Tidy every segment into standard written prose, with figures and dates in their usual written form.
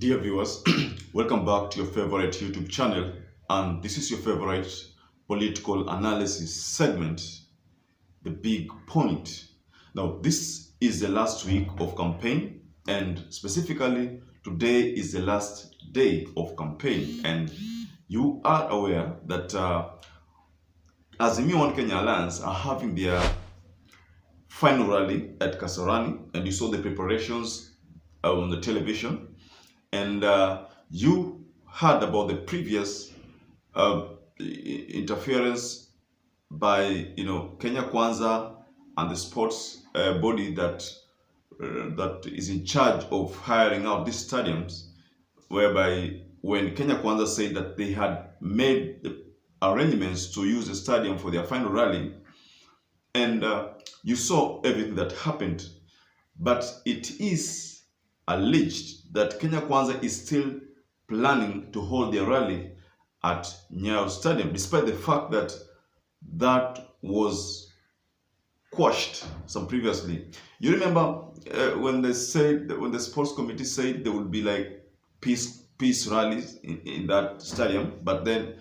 Dear viewers, welcome back to your favorite YouTube channel, and this is your favorite political analysis segment, The Big Point. Now, this is the last week of campaign, and specifically today is the last day of campaign, and you are aware that Azimio One Kenya Alliance are having their final rally at Kasarani, and you saw the preparations on the television. And you heard about the previous interference by Kenya Kwanza and the sports body that is in charge of hiring out these stadiums, whereby when Kenya Kwanza said that they had made the arrangements to use the stadium for their final rally, and you saw everything that happened, but it is alleged that Kenya Kwanza is still planning to hold their rally at Nyayo Stadium, despite the fact that that was quashed some previously. You remember when the sports committee said there would be like peace rallies in that stadium, but then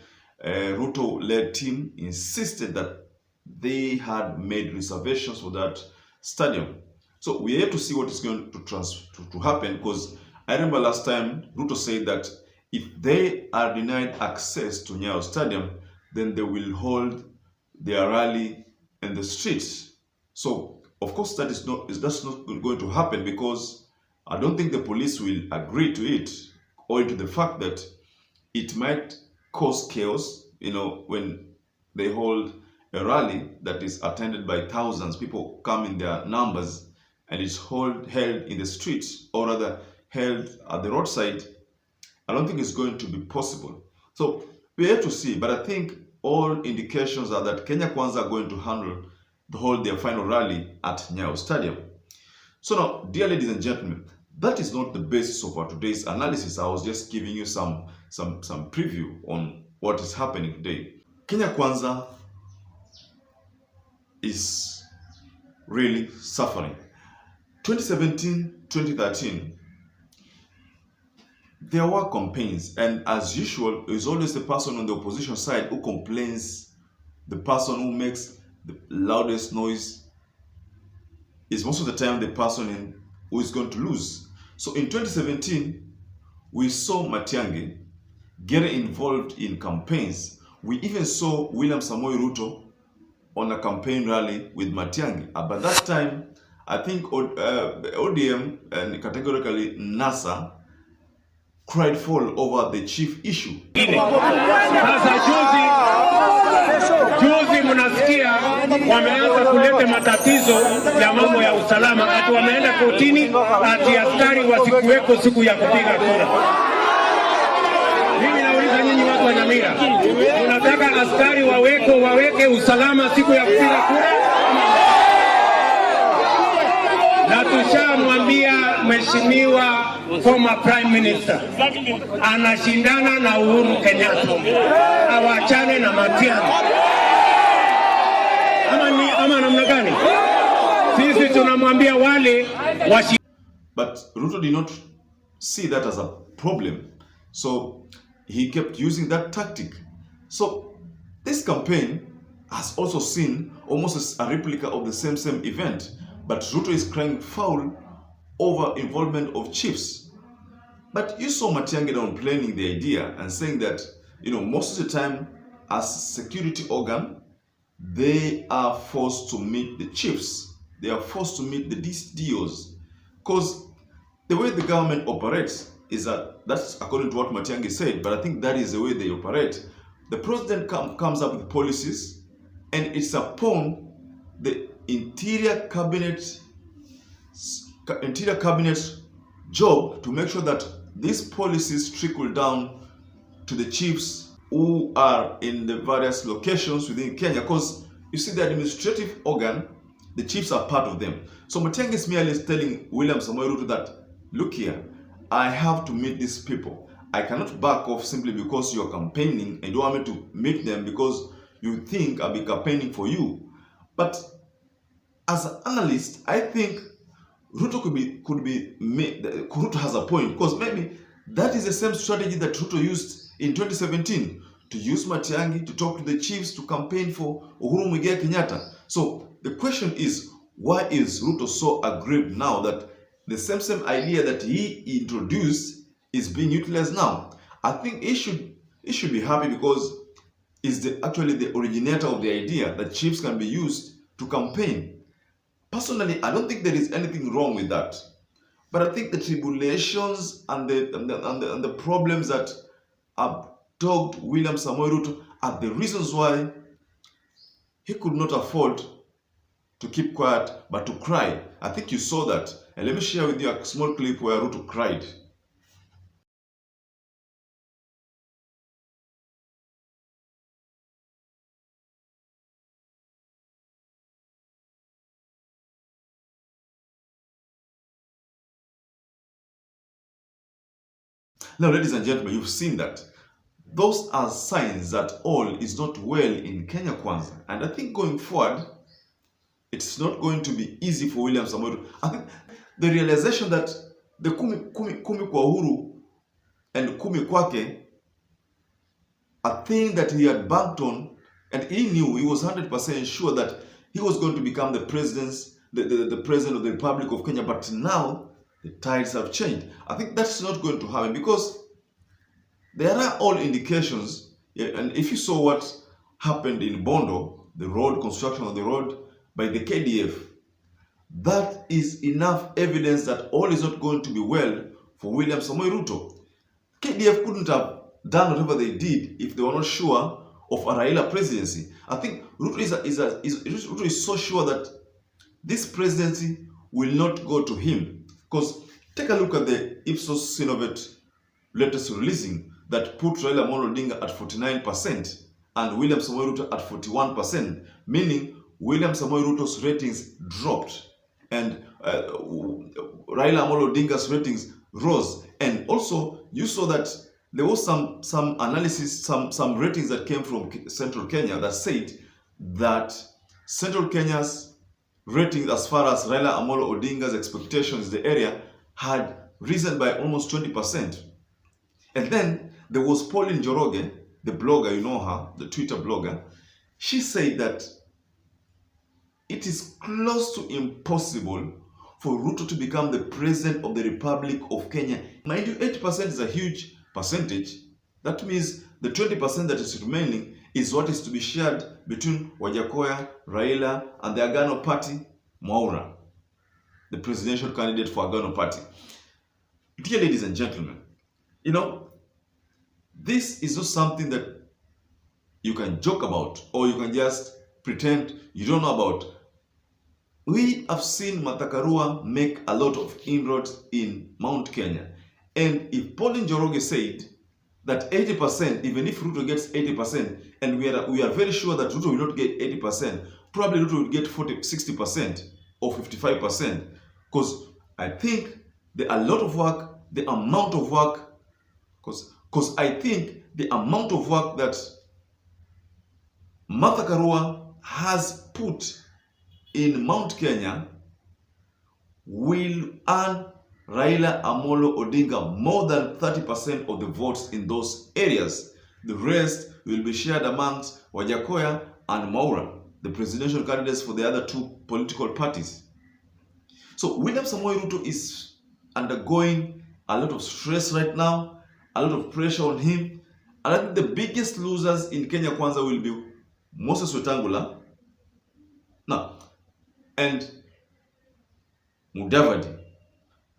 Ruto-led team insisted that they had made reservations for that stadium. So we have to see what is going to happen, because I remember last time Ruto said that if they are denied access to Nyayo Stadium, then they will hold their rally in the streets. So of course that's not going to happen, because I don't think the police will agree to it, owing to the fact that it might cause chaos, when they hold a rally that is attended by thousands. People come in their numbers, and it's held in the streets, or rather held at the roadside. I don't think it's going to be possible. So we have to see, but I think all indications are that Kenya Kwanza are going to hold their final rally at Nyayo Stadium. So now, dear ladies and gentlemen, that is not the basis of our today's analysis. I was just giving you some preview on what is happening today. Kenya Kwanza is really suffering. 2017, 2013, there were campaigns, and as usual, it's always the person on the opposition side who complains. The person who makes the loudest noise is most of the time the person who is going to lose. So in 2017, we saw Matiang'i getting involved in campaigns. We even saw William Samoei Ruto on a campaign rally with Matiang'i. But that time, I think ODM and categorically NASA cried foul over the chief issue. Sasa juzi mnasikia wameanza kuleta matatizo ya mambo ya usalama, ati wameenda kotini ati askari wasikuweko siku ya kupiga kura. Mimi nauliza nyinyi watu wa Nyamira, unataka askari waweke usalama siku ya kupiga kura? Na tushamwambia mheshimiwa former prime minister anashindana na Uhuru Kenyatta, awachane na Matiang'i. Ama namna gani? Sisi tunamwambia wale But Ruto did not see that as a problem, so he kept using that tactic. So this campaign has also seen almost a replica of the same event. But Ruto is crying foul over involvement of chiefs. But you saw Matiang'i downplaying the idea and saying that, most of the time, as security organ, they are forced to meet the chiefs. They are forced to meet the DOs. Because the way the government operates is that's according to what Matiang'i said, but I think that is the way they operate. The president comes up with policies, and it's upon the interior cabinet's job to make sure that these policies trickle down to the chiefs who are in the various locations within Kenya. Because you see, the administrative organ, the chiefs are part of them. So Matiang'i is merely telling William Samoei Ruto that, look here, I have to meet these people. I cannot back off simply because you're campaigning and you want me to meet them because you think I'll be campaigning for you. But as an analyst, I think Ruto Ruto has a point, because maybe That is the same strategy that Ruto used in 2017, to use Matiang'i to talk to the chiefs to campaign for Uhuru Muigai Kenyatta. So the question is, why is Ruto so aggrieved now that the same idea that he introduced is being utilized now? I think he should be happy, because is actually the originator of the idea that chiefs can be used to campaign. Personally, I don't think there is anything wrong with that. But I think the tribulations and the problems that have dogged William Samoei Ruto are the reasons why he could not afford to keep quiet but to cry. I think you saw that. And let me share with you a small clip where Ruto cried. Now, ladies and gentlemen, you've seen that. Those are signs that all is not well in Kenya Kwanza. And I think going forward, it's not going to be easy for William Samoei Ruto. I think the realization that the kumi kwa Uhuru and kumi kwake, a thing that he had banked on, and he knew, he was 100% sure that he was going to become the president of the Republic of Kenya. But now the tides have changed. I think that's not going to happen, because there are all indications, and if you saw what happened in Bondo, the road, construction of the road by the KDF, that is enough evidence that all is not going to be well for William Samoei Ruto. KDF couldn't have done whatever they did if they were not sure of a Raila presidency. I think Ruto is so sure that this presidency will not go to him. Because take a look at the Ipsos Synovate latest releasing that put Raila Odinga at 49% and William Samoei Ruto at 41%, meaning William Samoei Ruto's ratings dropped and Raila Odinga's ratings rose. And also you saw that there was some analysis, some ratings that came from Central Kenya that said that Central Kenya's ratings, as far as Raila Odinga's expectations in the area, had risen by almost 20%. And then there was Pauline Njoroge, the blogger, you know her, the Twitter blogger. She said that it is close to impossible for Ruto to become the president of the Republic of Kenya. 98% is a huge percentage. That means the 20% that is remaining is what is to be shared between Wajakoya, Raila, and the Agano Party, Mwaura, the presidential candidate for Agano Party. Dear ladies and gentlemen, you know, this is not something that you can joke about or you can just pretend you don't know about. We have seen Martha Karua make a lot of inroads in Mount Kenya. And if Pauline Njoroge said that 80%, even if Ruto gets 80%, and we are very sure that Ruto will not get 80%, probably Ruto will get 60% or 55%. Because I think there are a lot of work, the amount of work, because I think the amount of work that Martha Karua has put in Mount Kenya will earn Raila Amollo Odinga more than 30% of the votes in those areas. The rest will be shared amongst Wajakoya and Mwaura, the presidential candidates for the other two political parties. So William Samoei Ruto is undergoing a lot of stress right now, a lot of pressure on him. And I think the biggest losers in Kenya Kwanza will be Moses Wetangula and Mudavadi.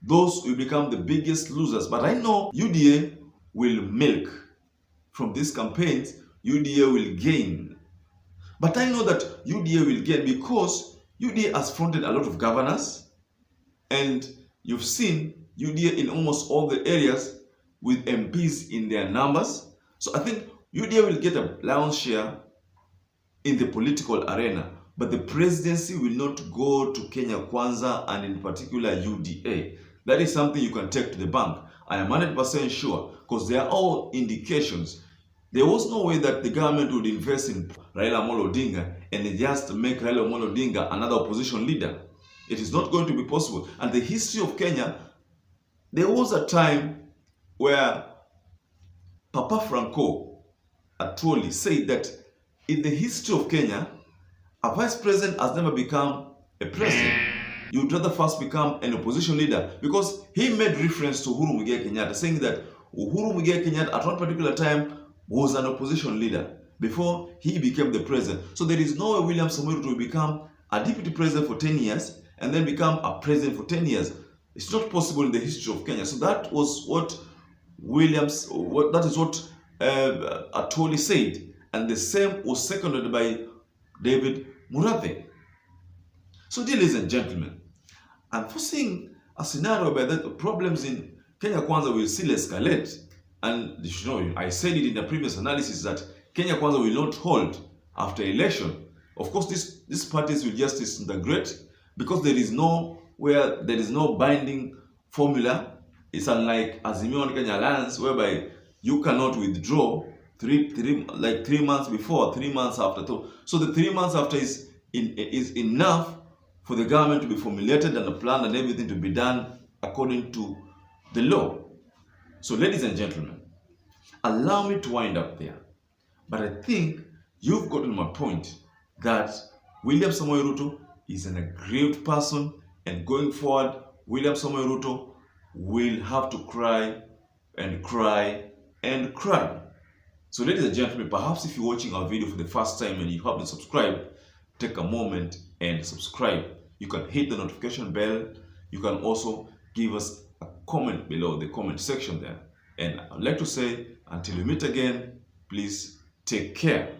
Those will become the biggest losers. But I know UDA will milk from these campaigns. UDA will gain. But I know that UDA will gain because UDA has fronted a lot of governors. And you've seen UDA in almost all the areas with MPs in their numbers. So I think UDA will get a lion's share in the political arena. But the presidency will not go to Kenya Kwanza and in particular UDA. That is something you can take to the bank. I am 100% sure because there are all indications. There was no way that the government would invest in Raila Amollo Odinga and just make Raila Amollo Odinga another opposition leader. It is not going to be possible. And the history of Kenya, there was a time where Papa Franco Atwoli said that in the history of Kenya, a vice president has never become a president. You would rather first become an opposition leader, because he made reference to Uhuru Muigai Kenyatta, saying that Uhuru Muigai Kenyatta at one particular time was an opposition leader before he became the president. So there is no way William Samoei Ruto will become a deputy president for 10 years and then become a president for 10 years. It's not possible in the history of Kenya. So that was what that is what Atwoli said. And the same was seconded by David Murathe. So dear ladies and gentlemen, I'm foreseeing a scenario where the problems in Kenya Kwanza will still escalate. And you know, I said it in the previous analysis that Kenya Kwanza will not hold after election. Of course, these parties will just disintegrate because there is no binding formula. It's unlike Azimio and Kenya Alliance, whereby you cannot withdraw 3 months before, 3 months after. So the 3 months after is enough for the government to be formulated and a plan and everything to be done according to the law. So ladies and gentlemen, allow me to wind up there. But I think you've gotten my point that William Samoei Ruto is an aggrieved person, and going forward, William Samoei Ruto will have to cry and cry and cry. So ladies and gentlemen, perhaps if you're watching our video for the first time and you haven't subscribed, take a moment and subscribe. You can hit the notification bell. You can also give us a comment below the comment section there. And I'd like to say, until we meet again, please take care.